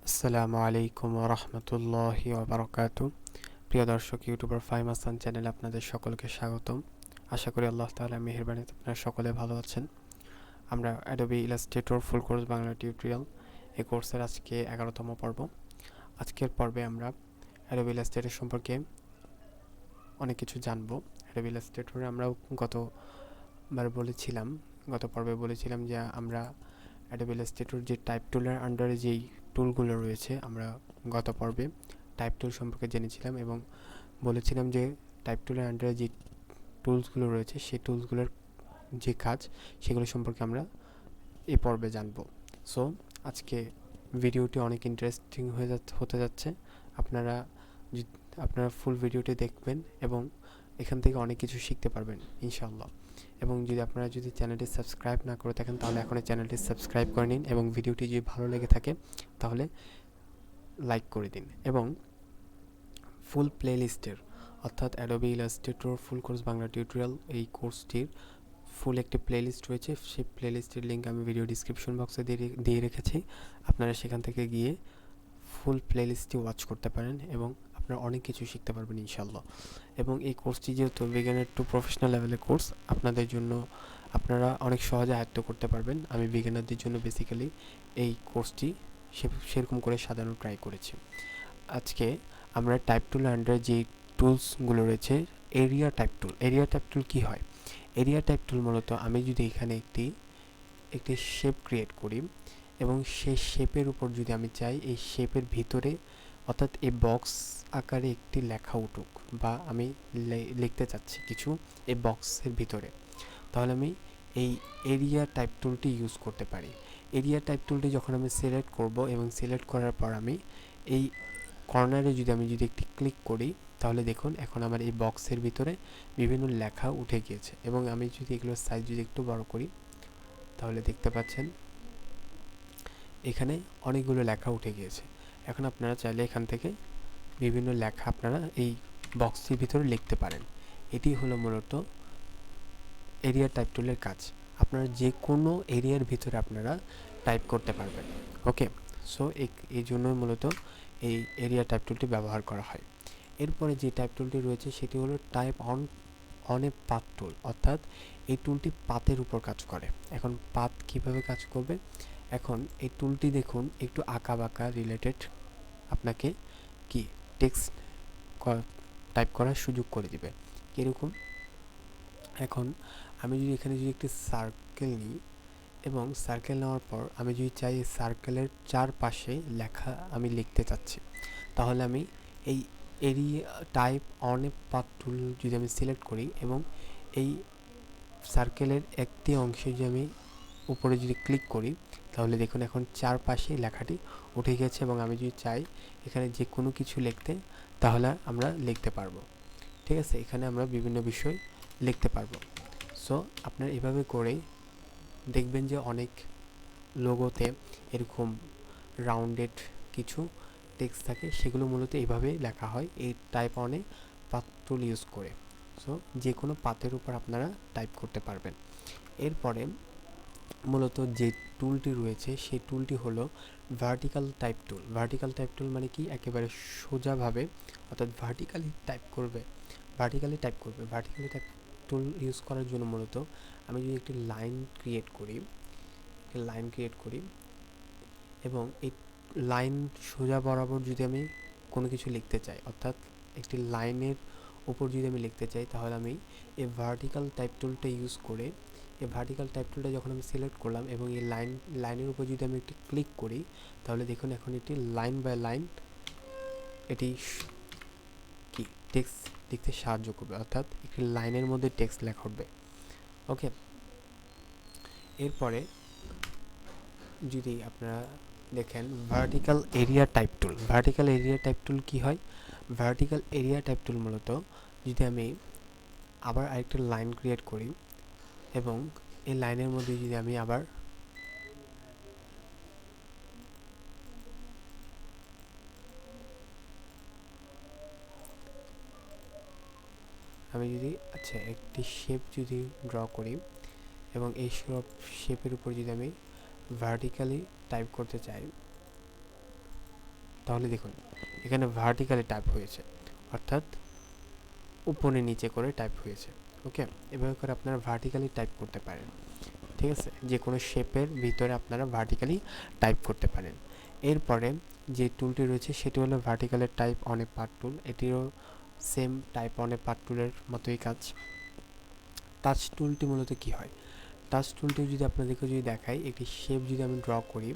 আসসালামু আলাইকুম ওয়া রাহমাতুল্লাহি ওয়া বারাকাতুহু। প্রিয় দর্শক, ইউটিউবার ফাহিম হাসান চ্যানেলে আপনাদের সকলকে স্বাগতম। আশা করি আল্লাহ তাআলার মেহেরবানিতে আপনারা সকলে ভালো আছেন। আমরা Adobe Illustrator full course Bangla tutorial এই কোর্সের আজকে 11তম পর্ব। আজকের পর্বে আমরা অ্যাডোবি ইলাস্ট্রেটর সম্পর্কে অনেক কিছু জানবো। অ্যাডোবি ইলাস্ট্রেটরে আমরা গত পর্বে বলেছিলাম যে আমরা অ্যাডোবি ইলাস্ট্রেটর যে টাইপ টুলের আন্ডারে যেই টুলগুলো রয়েছে, আমরা গত পর্বে টাইপ টুল সম্পর্কে জেনেছিলাম এবং বলেছিলাম যে টাইপ টুলের আন্ডারে যে টুলসগুলো রয়েছে সেই টুলসগুলোর যে কাজ সেগুলো সম্পর্কে আমরা এই পর্বে জানবো। সো আজকে ভিডিওটি অনেক ইন্টারেস্টিং হতে যাচ্ছে। আপনারা ফুল ভিডিওটি দেখবেন এবং এখান থেকে অনেক কিছু শিখতে পারবেন ইনশাআল্লাহ। এবং আপনারা যদি চ্যানেলটি সাবস্ক্রাইব না করে থাকেন তাহলে এখনই চ্যানেলটি সাবস্ক্রাইব করে নিন এবং ভিডিওটি যদি ভালো লেগে থাকে তাহলে লাইক করে দিন। এবং ফুল প্লেলিস্টের অর্থাৎ Adobe Illustrator full course Bangla tutorial এই কোর্সটির ফুল একটি প্লেলিস্ট রয়েছে। সেই প্লেলিস্টের লিঙ্ক আমি ভিডিও ডিসক্রিপশন বক্সে দিয়ে রেখেছি। আপনারা সেখান থেকে গিয়ে ফুল প্লেলিস্টটি ওয়াচ করতে পারেন এবং আপনারা অনেক কিছু শিখতে পারবেন ইনশাআল্লাহ। এবং এই কোর্সটি যেহেতু বিগিনার টু প্রফেশনাল লেভেলের কোর্স, আপনাদের জন্য আপনারা অনেক সহজে আয়ত্ত করতে পারবেন। আমি বিগিনারদের জন্য বেসিক্যালি এই কোর্সটি সেরকম করে সাজানো ট্রাই করেছি। আজকে আমরা টাইপ টুলের আন্ডারে যে টুলসগুলো রয়েছে, এরিয়া টাইপ টুল কী হয়? এরিয়া টাইপ টুল মূলত আমি যদি এখানে একটি শেপ ক্রিয়েট করি এবং সেই শেপের উপর যদি আমি চাই এই শেপের ভিতরে অর্থাৎ এই বক্স আকারে একটি লেখা উঠুক বা আমি লিখতে চাচ্ছি কিছু এই বক্সের ভিতরে, তাহলে আমি এই এরিয়া টাইপ টুলটি ইউজ করতে পারি। এরিয়া টাইপ টুলটি যখন আমি সিলেক্ট করব এবং সিলেক্ট করার পর আমি এই কর্নারে যদি একটি ক্লিক করি তাহলে দেখুন এখন আমার এই বক্সের ভিতরে বিভিন্ন লেখা উঠে গিয়েছে। এবং আমি যদি এগুলোর সাইজ একটু বড় করি তাহলে দেখতে পাচ্ছেন এখানে অনেকগুলো লেখা উঠে গিয়েছে। এখন আপনারা চাইলে এখান থেকে বিভিন্ন লেখা আপনারা এই বক্সটির ভিতরে লিখতে পারেন। এটি হলো মূলত এরিয়া টাইপ টুলের কাজ। আপনারা যে কোনো এরিয়ার ভিতরে আপনারা টাইপ করতে পারবেন। ওকে, সো এই জন্যই মূলত এই এরিয়া টাইপ টুলটি ব্যবহার করা হয়। এরপরে যে টাইপ টুলটি রয়েছে সেটি হলো টাইপ অন এ পাথ টুল, অর্থাৎ এই টুলটি পাতের উপর কাজ করে। এখন পাত কিভাবে কাজ করবে? এখন এই টুলটি দেখুন একটু আঁকা বাঁকা রিলেটেড আপনাকে কি টেক্সট টাইপ করার সুযোগ করে দিবে। কীরকম? এখন আমি যদি এখানে একটি সার্কেল নিই এবং সার্কেল নেওয়ার পর আমি যদি চাই এই সার্কেলের চারপাশে লেখা আমি লিখতে চাচ্ছি, তাহলে আমি এই area type on A path টুল যদি আমি সিলেক্ট করি এবং এই সার্কেলের একটি অংশে যদি আমি উপরে যদি ক্লিক করি তাহলে দেখুন এখন চারপাশে লেখাটি উঠে গেছে এবং আমি যদি চাই এখানে যে কোনো কিছু লিখতে তাহলে আমরা লিখতে পারবো। ঠিক আছে, এখানে আমরা বিভিন্ন বিষয় লিখতে পারবো। সো আপনারা এভাবে করে দেখবেন যে অনেক লোগোতে এরকম রাউন্ডেড কিছু টেক্সট থাকে, সেগুলো মূলত এইভাবে লেখা হয় এই টাইপ অনে পাথ টুল ইউজ করে। সো যে কোনো পাতের উপর আপনারা টাইপ করতে পারবেন। এরপরে মূলত যে টুলটি রয়েছে সেই টুলটি হলো ভার্টিক্যাল টাইপ টুল। ভার্টিক্যাল টাইপ টুল মানে কি? একেবারে সোজাভাবে অর্থাৎ ভার্টিক্যালি টাইপ করবে। ভার্টিক্যালি টাইপ টুল ইউজ করার জন্য মূলত আমি যদি একটি লাইন ক্রিয়েট করি এবং এই লাইন সোজা বরাবর যদি আমি কোনো কিছু লিখতে চাই, অর্থাৎ একটি লাইনের উপর যদি আমি লিখতে চাই, তাহলে আমি এই ভার্টিক্যাল টাইপ টুলটা ইউজ করে এই ভার্টিক্যাল টাইপ টুলটা যখন আমি সিলেক্ট করলাম এবং এই লাইনের উপর যদি আমি একটি ক্লিক করি তাহলে দেখুন এখন এটি লাইন বাই লাইন এটি কি টেক্সট লিখতে সাহায্য করবে, অর্থাৎ একটি লাইনের মধ্যে টেক্সট লেখা উঠবে। ওকে, এরপরে যদি আপনারা দেখেন ভার্টিক্যাল এরিয়া টাইপ টুল কি হয়? ভার্টিক্যাল এরিয়া টাইপ টুল মূলত যদি আমি আবার আরেকটা লাইন ক্রিয়েট করি এবং এই লাইনের মধ্যে যদি আমি আবার একটি শেপ যদি ড্র করি এবং এই শেপের উপর যদি আমি ভার্টিক্যালি টাইপ করতে চাই তাহলে দেখুন এখানে ভার্টিক্যালি টাইপ হয়েছে, অর্থাৎ উপরে নিচে করে টাইপ হয়েছে। ওকে, এভাবে করে আপনারা ভার্টিক্যালি টাইপ করতে পারেন। ঠিক আছে, যে কোনো শেপের ভিতরে আপনারা ভার্টিক্যালি টাইপ করতে পারেন। এরপরে যে টুলটি রয়েছে সেটি হলো ভার্টিক্যালের type on a part tool. এটিরও same type on a part টুলের মতোই কাজ। টাচ টুলটি মূলত কি হয়, টাচ টুলটি যদি আপনাদেরকে যদি দেখাই, একটি শেপ যদি আমি ড্র করি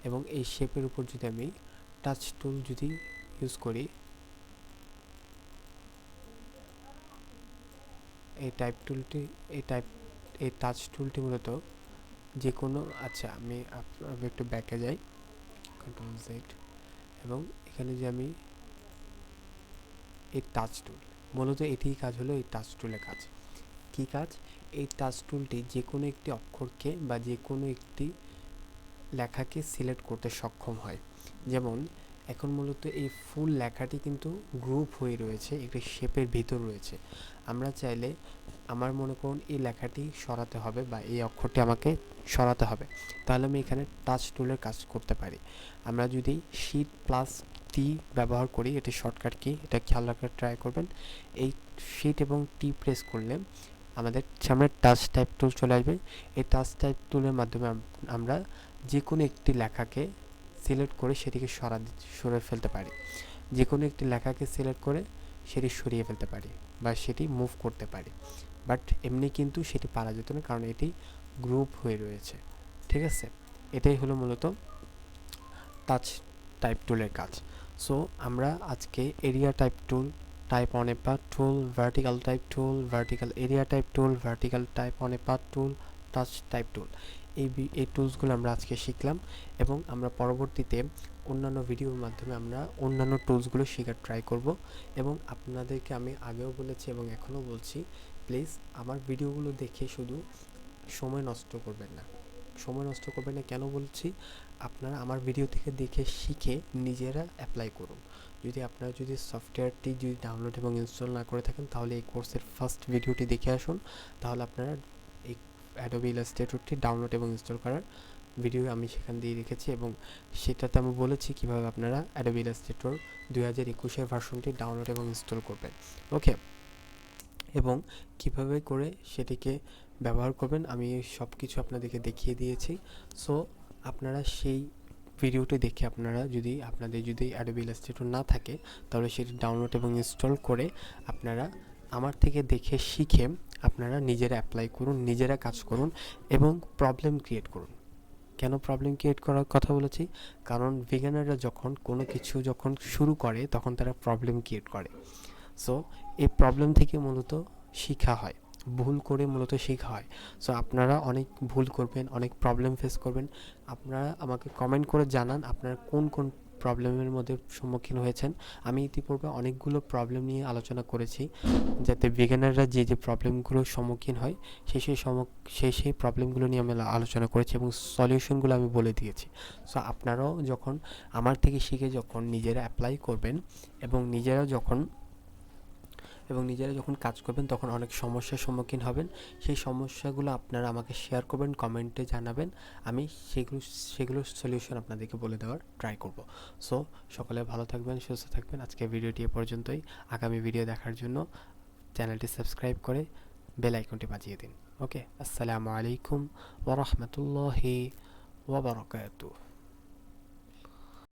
এবং এই শেপের উপর যদি আমি টাচ টুল যদি ইউজ করি, এই টাচ টুলটি মূলত যে কোনো, আচ্ছা আমি একটু ব্যাকে যাই, কন্ট্রোল জেড, এবং এখানে যে আমি এই টাচ টুল, মূলত এটিই কাজ হলো এই টাচ টুলের কাজ। কি কাজ, এই টাচ টুলটি যে কোনো একটি অক্ষরকে বা যে কোনো একটি লেখাকে সিলেক্ট করতে সক্ষম হয়। যেমন এখন মূলত এই ফুল লেখাটি কিন্তু গ্রুপ হয়ে রয়েছে, একটি শেপের ভিতর রয়েছে। আমরা চাইলে, আমার মনে করুন এই লেখাটি সরাতে হবে বা এই অক্ষরটি আমাকে সরাতে হবে, তাহলে আমি এখানে টাচ টুলের কাজ করতে পারি। আমরা যদি শিট প্লাস টি ব্যবহার করি, এটি শর্টকাট কি, এটা খেয়াল রাখার ট্রাই করবেন। এই শিট এবং টি প্রেস করলে আমাদের সামনে টাচ টাইপ টুল চলে আসবে। এই টাচ টাইপ টুলের মাধ্যমে আমরা যে কোনো একটি লেখাকে সিলেক্ট করে সেটিকে সরে ফেলতে পারি, যে কোনো একটি লেখাকে সিলেক্ট করে সেটি সরিয়ে ফেলতে পারি বা সেটি মুভ করতে পারি। বাট এমনি কিন্তু সেটি পারা যেত না, কারণ এটি গ্রুপ হয়ে রয়েছে। ঠিক আছে, এটাই হলো মূলত টাচ টাইপ টুলের কাজ। সো আমরা আজকে area type tool, type on A path tool, vertical type tool, vertical area type tool, vertical type on A path tool, touch type টুল, এই টুলসগুলো আমরা আজকে শিখলাম এবং আমরা পরবর্তীতে অন্যান্য ভিডিওর মাধ্যমে আমরা অন্যান্য টুলসগুলো শেখার ট্রাই করব। এবং আপনাদেরকে আমি আগেও বলেছি এবং এখনও বলছি, প্লিজ আমার ভিডিওগুলো দেখে শুধু সময় নষ্ট করবেন না। সময় নষ্ট করবেন না কেন বলছি, আপনারা আমার ভিডিও থেকে দেখে শিখে নিজেরা অ্যাপ্লাই করুন। আপনারা যদি সফটওয়্যারটি যদি ডাউনলোড এবং ইনস্টল না করে থাকেন, তাহলে এই কোর্সের ফার্স্ট ভিডিওটি দেখে আসুন, তাহলে আপনারা এই অ্যাডোবি ইলাস্ট্রেটরটি ডাউনলোড এবং ইনস্টল করার ভিডিও আমি সেখান দিয়ে রেখেছি এবং সেটাতে আমি বলেছি কীভাবে আপনারা অ্যাডোবি ইলাস্ট্রেটর 2021-এর ভার্সনটি ডাউনলোড এবং ইনস্টল করবেন। ওকে, এবং কিভাবে করে সেটিকে ব্যবহার করবেন আমি সব কিছু আপনাদেরকে দেখিয়ে দিয়েছি। সো আপনারা সেই ভিডিওটি দেখে আপনাদের যদি অ্যাডোবি ইলাস্ট্রেটর না থাকে, তাহলে সেটি ডাউনলোড এবং ইনস্টল করে আপনারা আমার থেকে দেখে শিখে আপনারা নিজেরা অ্যাপ্লাই করুন, নিজেরা কাজ করুন এবং প্রবলেম ক্রিয়েট করুন। কেন প্রবলেম ক্রিয়েট করার কথা বলেছি, কারণ বিগিনাররা যখন কোনো কিছু শুরু করে তখন তারা প্রবলেম ক্রিয়েট করে। সো এই প্রবলেম থেকে মূলত শেখা হয়, ভুল করে মূলত শেখা হয়। সো আপনারা অনেক ভুল করবেন, অনেক প্রবলেম ফেস করবেন। আপনারা আমাকে কমেন্ট করে জানান আপনারা কোন কোন প্রবলেমের মধ্যে সম্মুখীন হয়েছেন। আমি ইতিপূর্বে অনেকগুলো প্রবলেম নিয়ে আলোচনা করেছি, যাতে বিগিনাররা যে প্রবলেমগুলোর সম্মুখীন হয় সেই প্রবলেমগুলো নিয়ে আমি আলোচনা করেছি এবং সলিউশনগুলো আমি বলে দিয়েছি। সো আপনারাও যখন আমার থেকে শিখে নিজেরা অ্যাপ্লাই করবেন এবং নিজেরা যখন কাজ করবেন, তখন অনেক সমস্যার সম্মুখীন হবেন। সেই সমস্যাগুলো আপনারা আমাকে শেয়ার করবেন, কমেন্টে জানাবেন, আমি সেগুলোর সলিউশন আপনাদেরকে বলে দেওয়ার ট্রাই করব। সো সকলে ভালো থাকবেন, সুস্থ থাকবেন। আজকে ভিডিওটি এ পর্যন্তই। আগামী ভিডিও দেখার জন্য চ্যানেলটি সাবস্ক্রাইব করে বেল আইকনটি বাজিয়ে দিন। ওকে, আসসালামু আলাইকুম ওয়া রাহমাতুল্লাহি ওয়া বারাকাতুহু।